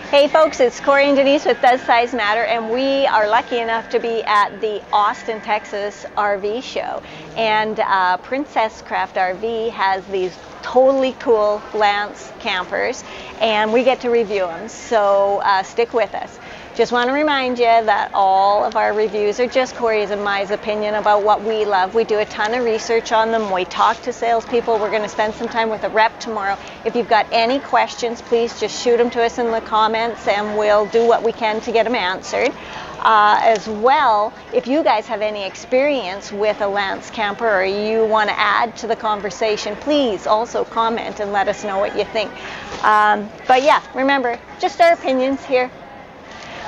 Hey folks, it's Corey and Denise with Does Size Matter, and we are lucky enough to be at the Austin, Texas RV show. And Princess Craft RV has these totally cool Lance campers, and we get to review them, so stick with us. Just want to remind you that all of our reviews are just Corey's and my opinion about what we love. We do a ton of research on them. We talk to salespeople. We're going to spend some time with a rep tomorrow. If you've got any questions, please just shoot them to us in the comments, and we'll do what we can to get them answered. As well, if you guys have any experience with a Lance camper or you want to add to the conversation, please also comment and let us know what you think. But yeah, remember, just our opinions here.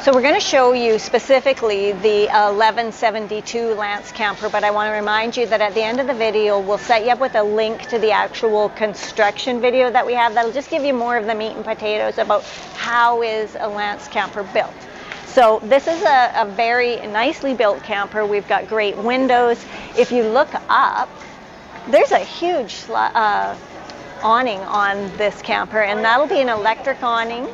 So we're going to show you specifically the 1172 Lance camper, but I want to remind you that at the end of the video, we'll set you up with a link to the actual construction video that we have. That'll just give you more of the meat and potatoes about how is a Lance camper built. So this is a very nicely built camper. We've got great windows. If you look up, there's a huge awning on this camper, and that'll be an electric awning.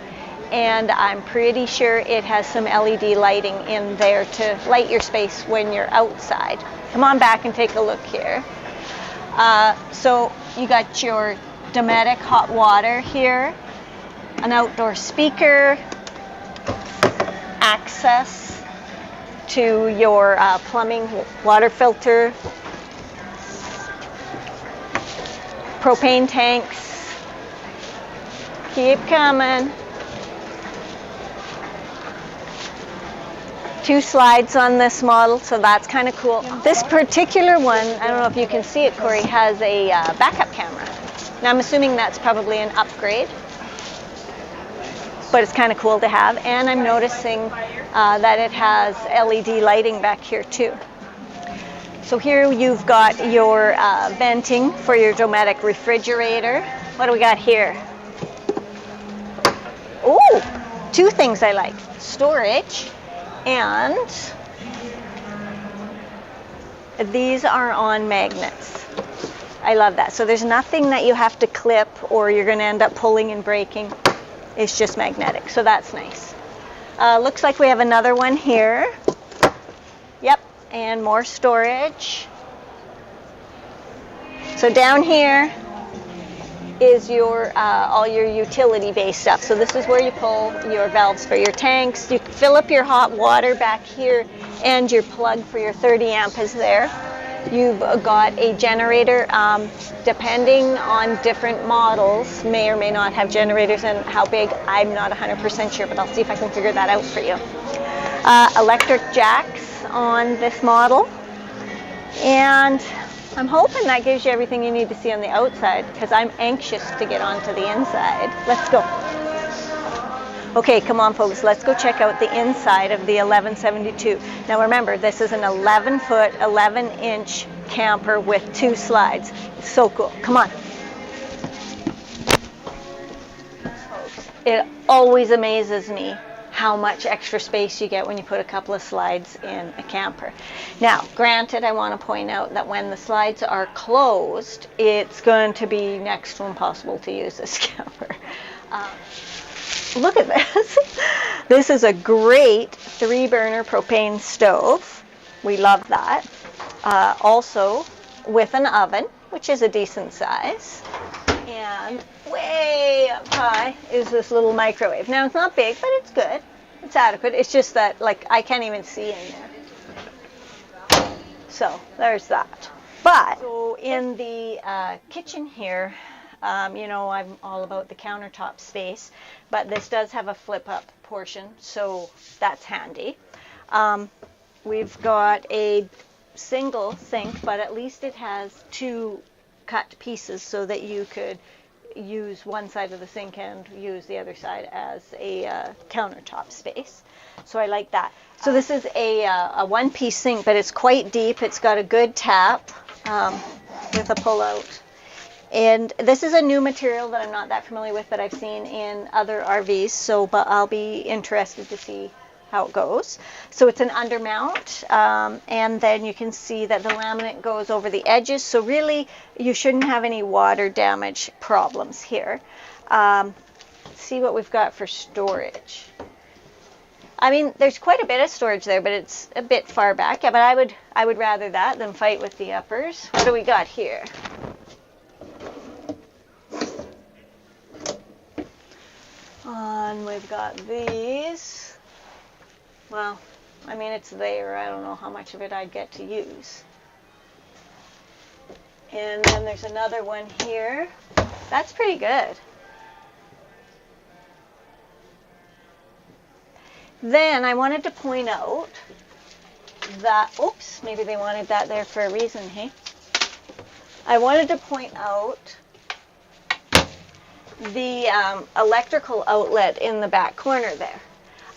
And I'm pretty sure it has some LED lighting in there to light your space when you're outside. Come on back and take a look here. So you got your Dinette hot water here, an outdoor speaker, access to your plumbing water filter, propane tanks. Keep coming. 2 slides on this model, so that's kind of cool. This particular one, I don't know if you can see it, Corey, has a backup camera. Now I'm assuming that's probably an upgrade, but it's kind of cool to have. And I'm noticing that it has LED lighting back here too. So here you've got your venting for your domestic refrigerator. What do we got here? Ooh, 2 things I like. Storage. And these are on magnets. I love that. So there's nothing that you have to clip or you're going to end up pulling and breaking. It's just magnetic. So that's nice. Looks like we have another one here. Yep, and more storage. So down here is your all your utility-based stuff. So this is where you pull your valves for your tanks. You fill up your hot water back here, and your plug for your 30 amp is there. You've got a generator. Depending on different models, may or may not have generators, and how big, I'm not 100% sure, but I'll see if I can figure that out for you. Electric jacks on this model, and I'm hoping that gives you everything you need to see on the outside, because I'm anxious to get onto the inside. Let's go. Okay, come on folks, let's go check out the inside of the 1172. Now remember, this is an 11-foot, 11-inch camper with 2 slides. It's so cool. Come on. It always amazes me how much extra space you get when you put a couple of slides in a camper. Now, granted, I want to point out that when the slides are closed, it's going to be next to impossible to use this camper. Look at this. This is a great 3-burner propane stove. We love that. Also with an oven, which is a decent size. And way up high is this little microwave. Now, it's not big, but it's good. It's adequate. It's just that, like, I can't even see in there. So, there's that. But, so in the kitchen here, you know, I'm all about the countertop space, but this does have a flip-up portion, so that's handy. We've got a single sink, but at least it has 2 cut pieces so that you could use one side of the sink and use the other side as a countertop space. So I like that. So this is a one-piece sink, but it's quite deep. It's got a good tap with a pull-out. And this is a new material that I'm not that familiar with, but I've seen in other RVs, so but I'll be interested to see how it goes. So it's an undermount, and then you can see that the laminate goes over the edges, so really you shouldn't have any water damage problems here. See what we've got for storage. I mean, there's quite a bit of storage there, but it's a bit far back. Yeah, but I would rather that than fight with the uppers. What do we got here? And we've got these. Well, I mean, it's there. I don't know how much of it I'd get to use. And then there's another one here. That's pretty good. Then I wanted to point out that, oops, maybe they wanted that there for a reason, hey? I wanted to point out the electrical outlet in the back corner there.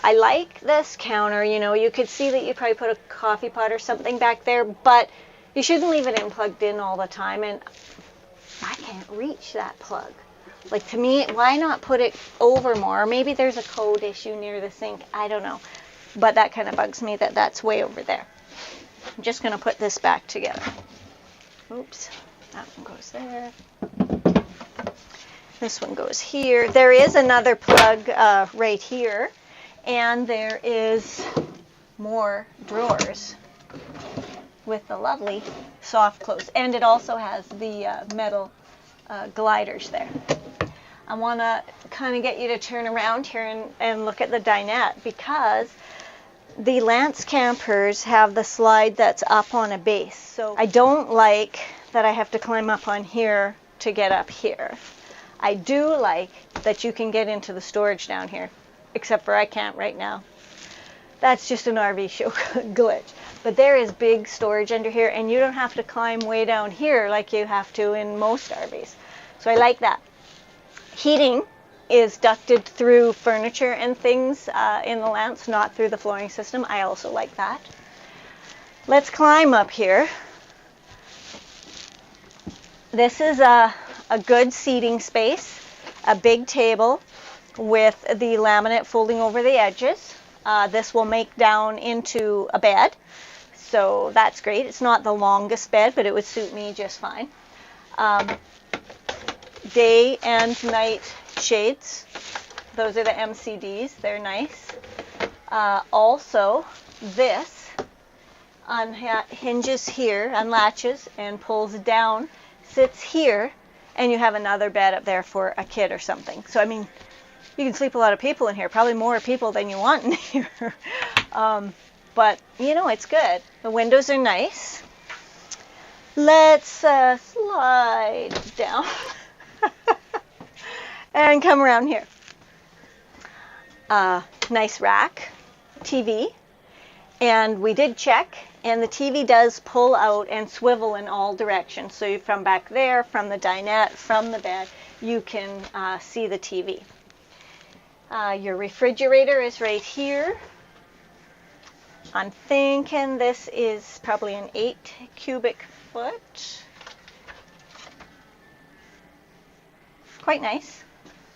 I like this counter, you know, you could see that you probably put a coffee pot or something back there, but you shouldn't leave it plugged in all the time, and I can't reach that plug. Like, to me, why not put it over more? Maybe there's a code issue near the sink. I don't know. But that kind of bugs me that that's way over there. I'm just going to put this back together. Oops. That one goes there. This one goes here. There is another plug right here. And there is more drawers with the lovely soft close. And it also has the metal gliders there. I want to kind of get you to turn around here and look at the dinette, because the Lance campers have the slide that's up on a base. So I don't like that I have to climb up on here to get up here. I do like that you can get into the storage down here, except for I can't right now. That's just an RV show glitch. But there is big storage under here, and you don't have to climb way down here like you have to in most RVs. So I like that. Heating is ducted through furniture and things in the Lance, not through the flooring system. I also like that. Let's climb up here. This is a good seating space, a big table with the laminate folding over the edges. This will make down into a bed, so that's great. It's not the longest bed, but it would suit me just fine. Day and night shades. Those are the MCDs. They're nice. Also, this hinges here, unlatches, and pulls down, sits here, and you have another bed up there for a kid or something. So, I mean, you can sleep a lot of people in here, probably more people than you want in here. But, you know, it's good. The windows are nice. Let's slide down and come around here. Nice rack, TV, and we did check, and the TV does pull out and swivel in all directions. So from back there, from the dinette, from the bed, you can see the TV. Your refrigerator is right here. I'm thinking this is probably an 8 cubic foot. Quite nice.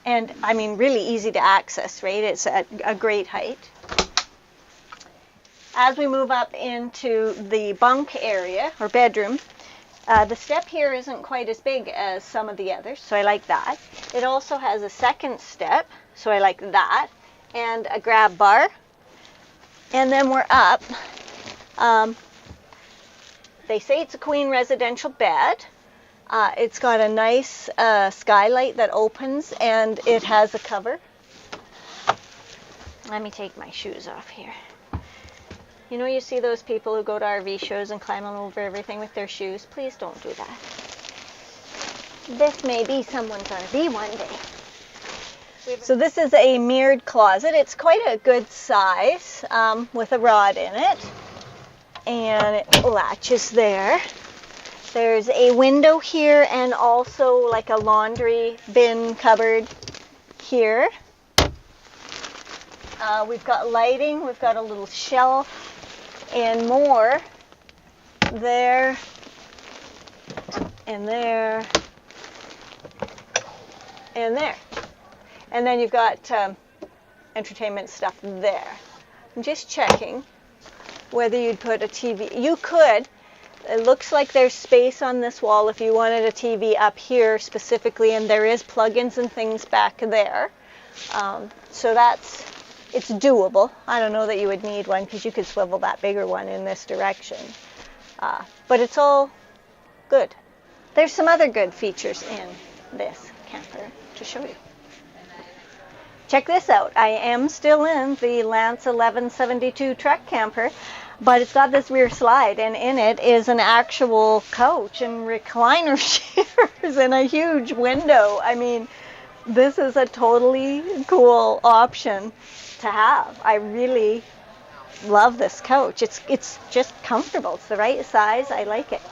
And I mean, really easy to access, right? It's at a great height. As we move up into the bunk area or bedroom, the step here isn't quite as big as some of the others, so I like that. It also has a second step, so I like that, and a grab bar. And then we're up. They say it's a queen residential bed. It's got a nice skylight that opens, and it has a cover. Let me take my shoes off here. You know, you see those people who go to RV shows and climb all over everything with their shoes? Please don't do that. This may be someone's RV one day. So this is a mirrored closet. It's quite a good size with a rod in it. And it latches there. There's a window here and also like a laundry bin cupboard here. We've got lighting. We've got a little shelf and more there and there and there. And then you've got entertainment stuff there. I'm just checking whether you'd put a TV. You could. It looks like there's space on this wall if you wanted a TV up here specifically, and there is plugins and things back there. So it's doable. I don't know that you would need one because you could swivel that bigger one in this direction. But it's all good. There's some other good features in this camper to show you. Check this out. I am still in the Lance 1172 truck camper, but it's got this rear slide, and in it is an actual couch and recliner chairs and a huge window. I mean, this is a totally cool option to have. I really love this couch. It's just comfortable. It's the right size. I like it.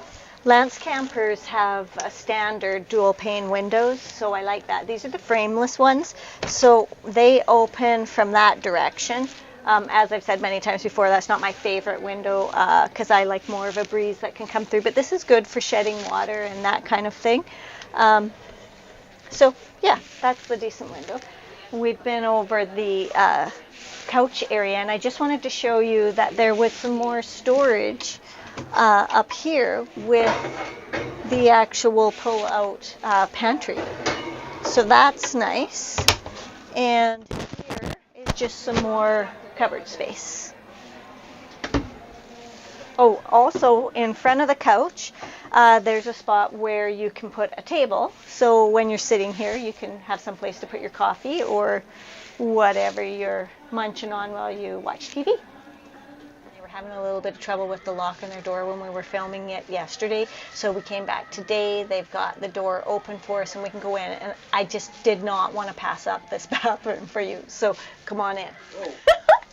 Lance campers have a standard dual pane windows, so I like that. These are the frameless ones, so they open from that direction. As I've said many times before, that's not my favorite window because I like more of a breeze that can come through, but this is good for shedding water and that kind of thing. So yeah, that's the decent window. We've been over the couch area, and I just wanted to show you that there was some more storage up here with the actual pull-out pantry. So that's nice. And here is just some more cupboard space. Oh, also in front of the couch, there's a spot where you can put a table. So when you're sitting here, you can have some place to put your coffee or whatever you're munching on while you watch TV. Having a little bit of trouble with the lock on their door when we were filming it yesterday, so we came back today. They've got the door open for us and we can go in, and I just did not want to pass up this bathroom for you, so come on in.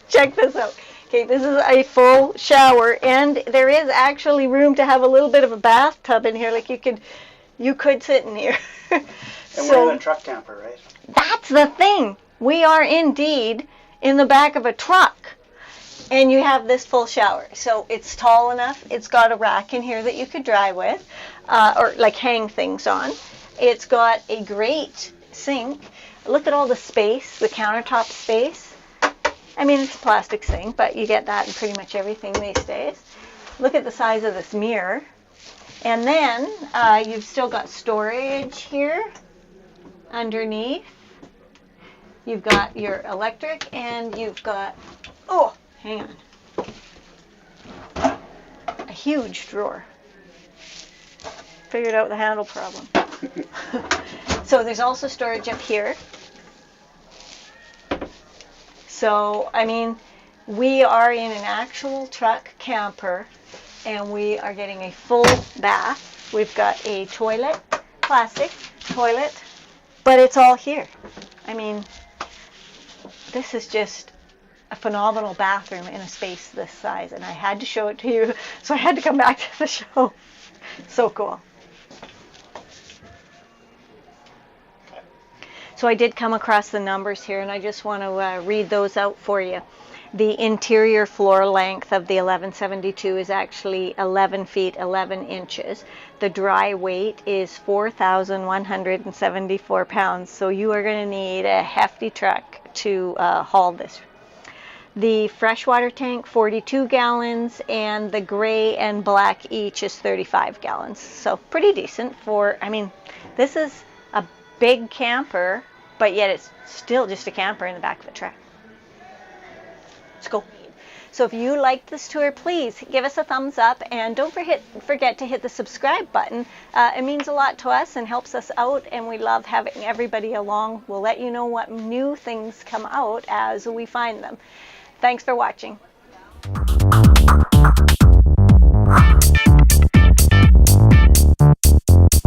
Check this out. Okay, this is a full shower, and there is actually room to have a little bit of a bathtub in here. Like you could sit in here. And we're in a truck camper, right? That's the thing. We are indeed in the back of a truck. And you have this full shower. So it's tall enough. It's got a rack in here that you could dry with, or like hang things on. It's got a great sink. Look at all the space, the countertop space. I mean, it's a plastic sink, but you get that in pretty much everything these days. Look at the size of this mirror. And then you've still got storage here underneath. You've got your electric, and you've got, hang on, a huge drawer. Figured out the handle problem. So there's also storage up here. So, I mean, we are in an actual truck camper, and we are getting a full bath. We've got a toilet, plastic toilet, but it's all here. I mean, this is just a phenomenal bathroom in a space this size, and I had to show it to you, so I had to come back to the show. So cool. So I did come across the numbers here, and I just want to read those out for you. The interior floor length of the 1172 is actually 11 feet 11 inches. The dry weight is 4,174 pounds, so you are going to need a hefty truck to haul this. The freshwater tank, 42 gallons, and the gray and black each is 35 gallons. So pretty decent for, I mean, this is a big camper, but yet it's still just a camper in the back of a truck. Let's go. So if you liked this tour, please give us a thumbs up, and don't forget to hit the subscribe button. It means a lot to us and helps us out, and we love having everybody along. We'll let you know what new things come out as we find them. Thanks for watching.